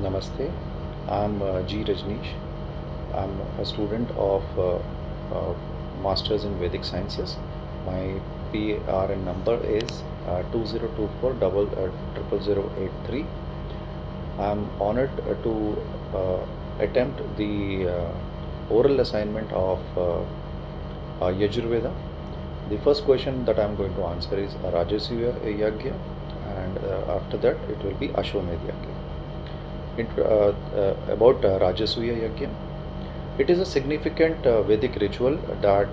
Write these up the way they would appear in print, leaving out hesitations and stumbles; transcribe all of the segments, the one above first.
Namaste. I'm G. Rajnish. I'm a student of Masters in Vedic Sciences. My PRN number is 2024 triple 083. I'm honored to attempt the oral assignment of Yajurveda. The first question that I'm going to answer is Rajasuya Yagya, and after that it will be Ashwamedh Yagya. About Rajasuya Yagya. It is a significant Vedic ritual that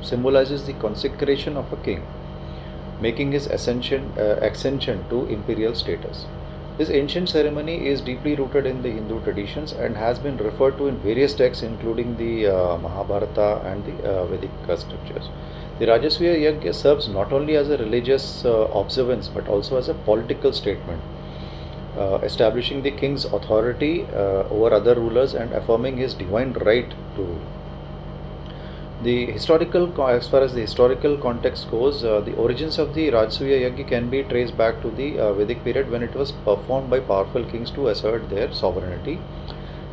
symbolizes the consecration of a king, making his ascension to imperial status. This ancient ceremony is deeply rooted in the Hindu traditions and has been referred to in various texts, including the Mahabharata and the Vedic scriptures. The Rajasuya Yagya serves not only as a religious observance but also as a political statement, establishing the king's authority over other rulers and affirming his divine right to rule. As far as the historical context goes, the origins of the Rajasuya Yagya can be traced back to the Vedic period when it was performed by powerful kings to assert their sovereignty.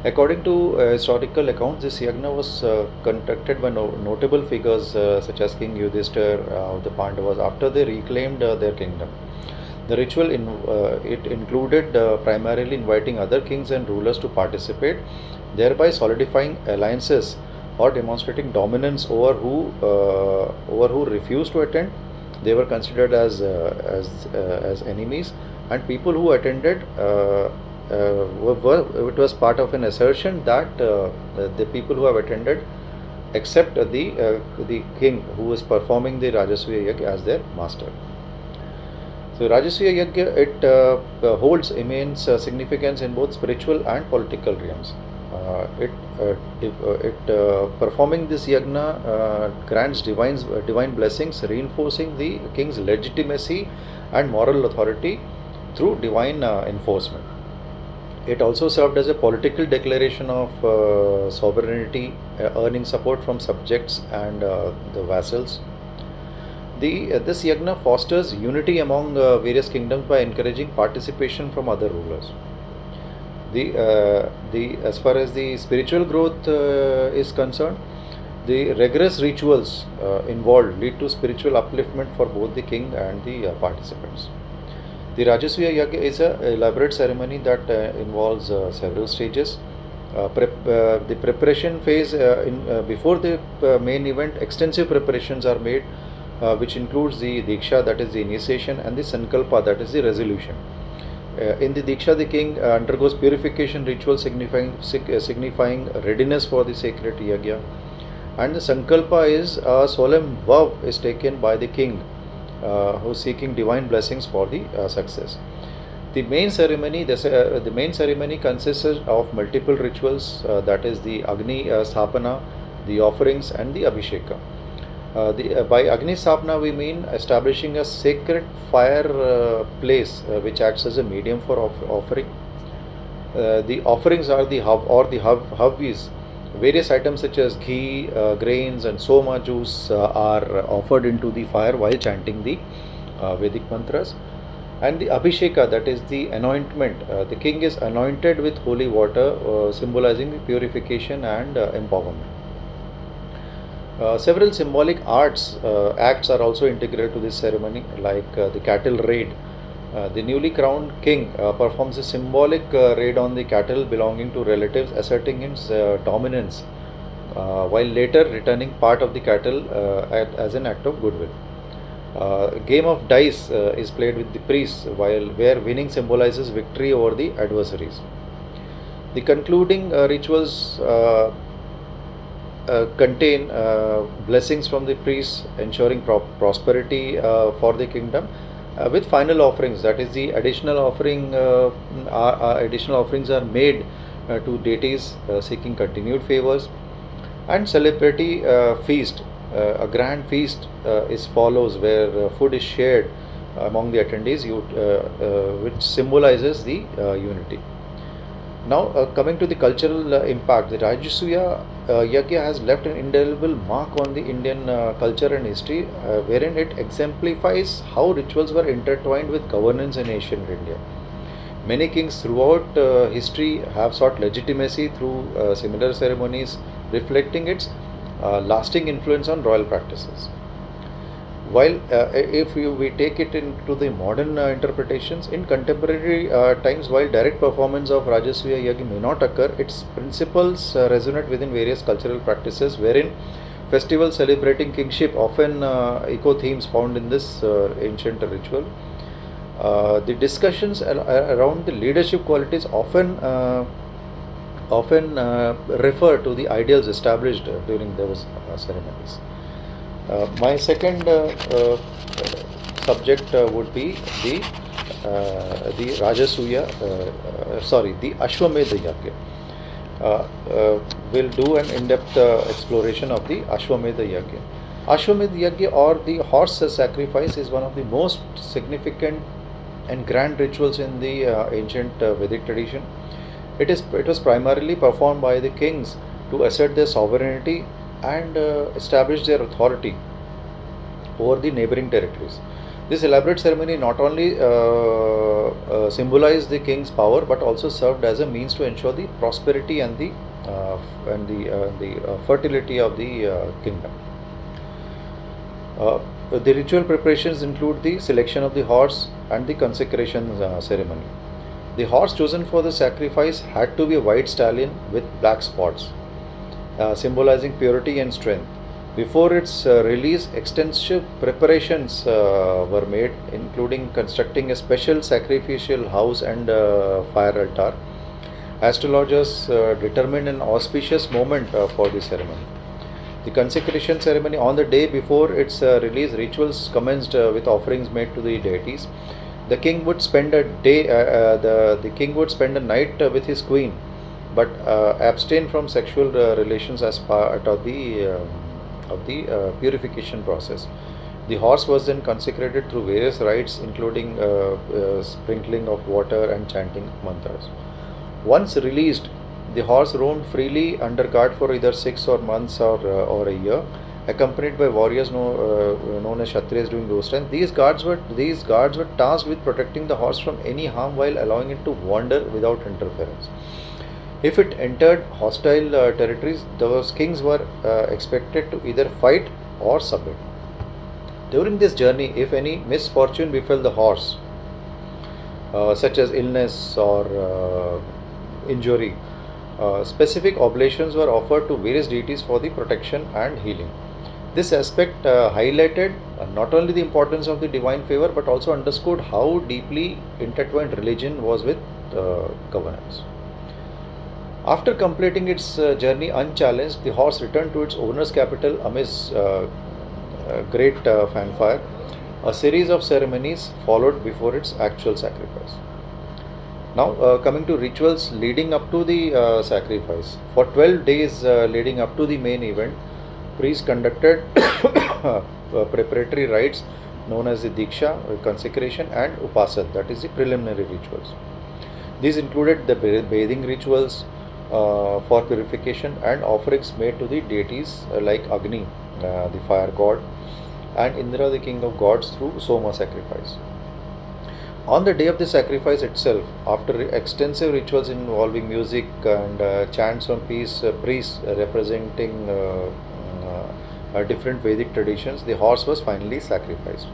According to historical accounts, this yagna was conducted by notable figures such as King Yudhishthir of the Pandavas after they reclaimed their kingdom. The ritual it included primarily inviting other kings and rulers to participate, thereby solidifying alliances or demonstrating dominance over who refused to attend. They were considered as enemies, and people who attended it was part of an assertion that the people who have attended accept the king who is performing the Rajasuya Yagya as their master. So Rajasuya Yagya holds immense significance in both spiritual and political realms. Performing this yagna grants divine blessings, reinforcing the king's legitimacy and moral authority through divine enforcement. It also served as a political declaration of sovereignty, earning support from subjects and the vassals. This yagna fosters unity among various kingdoms by encouraging participation from other rulers. As far as the spiritual growth is concerned, the rigorous rituals involved lead to spiritual upliftment for both the king and the participants. The Rajasuya Yagya is an elaborate ceremony that involves several stages. The preparation phase before the main event, extensive preparations are made, which includes the Diksha, that is the initiation, and the Sankalpa, that is the resolution. In the Diksha, the king undergoes purification ritual signifying readiness for the sacred Yagya. And the Sankalpa is a solemn vow is taken by the king who is seeking divine blessings for the success. The main ceremony consists of multiple rituals, that is the Agni Sthapana, the offerings, and the Abhisheka. By Agni Sthapana we mean establishing a sacred fire place which acts as a medium for offering. The offerings are the havis. Various items such as ghee, grains, and soma juice are offered into the fire while chanting the Vedic mantras. And the Abhisheka, that is the anointment. The king is anointed with holy water, symbolizing purification and empowerment. Several symbolic acts are also integral to this ceremony, like the cattle raid. The newly crowned king performs a symbolic raid on the cattle belonging to relatives, asserting his dominance, while later returning part of the cattle as an act of goodwill. A game of dice is played with the priests, where winning symbolizes victory over the adversaries. The concluding rituals contain blessings from the priests, ensuring prosperity for the kingdom, with final offerings. That is, the additional offerings are made to deities seeking continued favors. And celebrity feast. A grand feast follows, where food is shared among the attendees, which symbolizes the unity. Now, coming to the cultural impact, the Rajasuya Yagya has left an indelible mark on the Indian culture and history, wherein it exemplifies how rituals were intertwined with governance in ancient India. Many kings throughout history have sought legitimacy through similar ceremonies, reflecting its lasting influence on royal practices. While if we take it into the modern interpretations, in contemporary times, while direct performance of Rajasuya Yagi may not occur, its principles resonate within various cultural practices, wherein festivals celebrating kingship often echo themes found in this ancient ritual. The discussions around the leadership qualities often refer to the ideals established during those ceremonies. My second subject would be the Rajasuya, the Ashwamedha Yagya. We'll do an in-depth exploration of the Ashwamedha Yagya. Ashwamedha Yagya, or the horse sacrifice, is one of the most significant and grand rituals in the ancient Vedic tradition. It was primarily performed by the kings to assert their sovereignty and establish their authority over the neighboring territories. This elaborate ceremony not only symbolized the king's power, but also served as a means to ensure the prosperity and the fertility of the kingdom. The ritual preparations include the selection of the horse and the consecration ceremony. The horse chosen for the sacrifice had to be a white stallion with black spots, symbolizing purity and strength. Before its release, extensive preparations were made, including constructing a special sacrificial house and fire altar. Astrologers determined an auspicious moment for the ceremony. The consecration ceremony, on the day before its release, rituals commenced with offerings made to the deities. The king would spend a night with his queen, but abstain from sexual relations as part of the purification process. The horse was then consecrated through various rites, including sprinkling of water and chanting mantras. Once released, the horse roamed freely under guard for either 6 months or a year, accompanied by warriors known as Kshatriyas during those times. These guards were tasked with protecting the horse from any harm while allowing it to wander without interference. If it entered hostile territories, those kings were expected to either fight or submit. During this journey, if any misfortune befell the horse, such as illness or injury, specific oblations were offered to various deities for the protection and healing. This aspect highlighted not only the importance of the divine favor, but also underscored how deeply intertwined religion was with governance. After completing its journey unchallenged, the horse returned to its owner's capital amidst great fanfare. A series of ceremonies followed before its actual sacrifice. Now, coming to rituals leading up to the sacrifice. For 12 days leading up to the main event, priests conducted preparatory rites known as the Diksha, consecration, and Upasad, that is the preliminary rituals. These included the bathing rituals for purification and offerings made to the deities like Agni, the fire god, and Indra, the king of gods, through Soma sacrifice. On the day of the sacrifice itself, after extensive rituals involving music and chants from priests representing different Vedic traditions, the horse was finally sacrificed.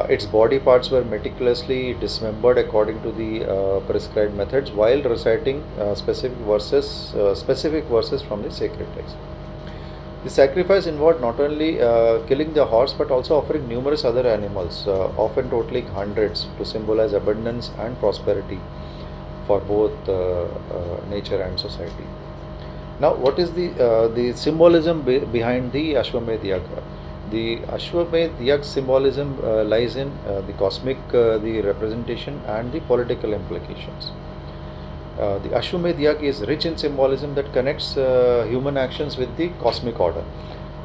Its body parts were meticulously dismembered according to the prescribed methods, while reciting specific verses from the sacred text. The sacrifice involved not only killing the horse, but also offering numerous other animals, often totaling hundreds, to symbolize abundance and prosperity for both nature and society. Now, what is the symbolism behind the Ashwamedh Yaga? The Ashwamedh Yag symbolism lies in the cosmic, the representation, and the political implications. The Ashwamedh Yag is rich in symbolism that connects human actions with the cosmic order.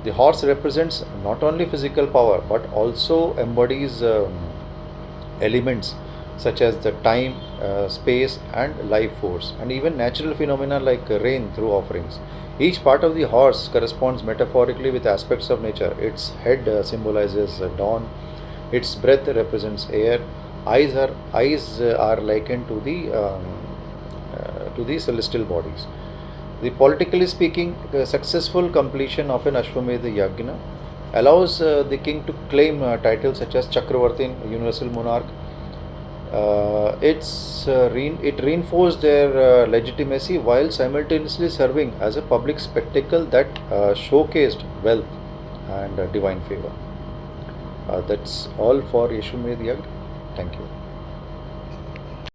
The horse represents not only physical power, but also embodies elements such as the time, space, and life force, and even natural phenomena like rain through offerings. Each part of the horse corresponds metaphorically with aspects of nature. Its head symbolizes dawn, its breath represents air, Eyes are likened to the celestial bodies. The politically speaking, the successful completion of an Ashwamedha Yagna allows the king to claim titles such as Chakravartin, universal monarch. It reinforced their legitimacy while simultaneously serving as a public spectacle that showcased wealth and divine favor. That's all for Yashwamedh Yagna. Thank you.